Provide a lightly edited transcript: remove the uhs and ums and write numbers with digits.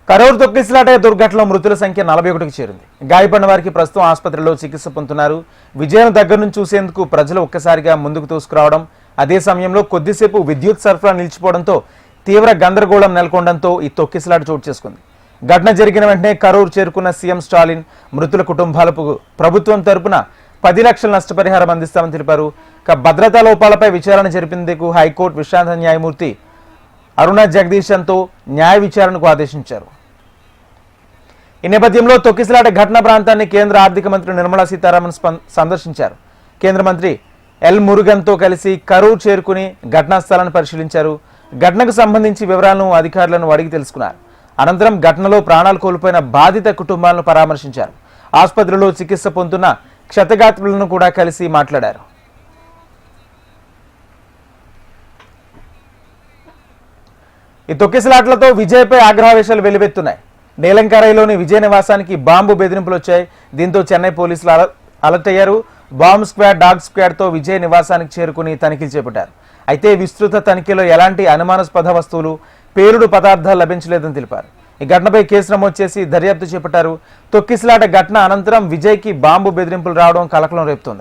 కరూరు తొక్కిసలాట దుర్ఘటనలో మృతుల సంఖ్య 41కి చేరింది. గాయపడిన వారికి ప్రస్తుతం ఆసుపత్రిలో చికిత్స పొందుతున్నారు. విజయం దగ్గర నుంచి చూసేందుకు ప్రజలు ఒక్కసారిగా ముందుకు తోసుకురావడం, అదే సమయంలో కొద్దిసేపు విద్యుత్ సరఫరా నిలిచిపోవడంతో తీవ్ర గందరగోళం నెలకొనడంతో ఈ తొక్కిసలాట చోటు చేసుకుంది. ఘటన జరిగిన వెంటనే కరూరు చేరుకున్న సీఎం స్టాలిన్ మృతుల కుటుంబాలకు ప్రభుత్వం తరపున 10 లక్షల నష్టపరిహారం అందిస్తామని తెలిపారు. భద్రతా లోపాలపై విచారణ జరిపేందుకు హైకోర్టు విశ్రాంత న్యాయమూర్తి అరుణ జగదీశన్తో న్యాయ విచారణకు ఆదేశించారు. ఈ నేపథ్యంలో తొక్కిసలాట ఘటన ప్రాంతాన్ని కేంద్ర ఆర్థిక మంత్రి నిర్మలా సీతారామన్ సందర్శించారు. కేంద్ర మంత్రి ఎల్ మురుగన్తో కలిసి కరూరు చేరుకుని ఘటనా స్థలాన్ని పరిశీలించారు. ఘటనకు సంబంధించి వివరాలను అధికారులను అడిగి తెలుసుకున్నారు. అనంతరం ఘటనలో ప్రాణాలు కోల్పోయిన బాధిత కుటుంబాలను పరామర్శించారు. ఆసుపత్రిలో చికిత్స పొందుతున్న క్షతగాత్రులను కూడా కలిసి మాట్లాడారు. ఈ తొక్కిసలాట్లతో విజయ్పై ఆగ్రహావేశాలు వెలువెత్తున్నాయి. నీలంకరైలోని విజయ్ నివాసానికి బాంబు బెదిరింపులు వచ్చాయి. దీంతో చెన్నై పోలీసులు అలర్ట్ అయ్యారు. బాంబ్ స్క్వాడ్, డాగ్ స్క్వాడ్తో విజయ్ నివాసానికి చేరుకుని తనిఖీలు చేపట్టారు. అయితే విస్తృత తనిఖీలో ఎలాంటి అనుమానాస్పద వస్తువులు, పేలుడు పదార్థాలు లభించలేదని తెలిపారు. ఈ ఘటనపై కేసు నమోదు చేసి దర్యాప్తు చేపట్టారు. తొక్కిసలాట ఘటన అనంతరం విజయ్కి బాంబు బెదిరింపులు రావడం కలకలం రేపుతోంది.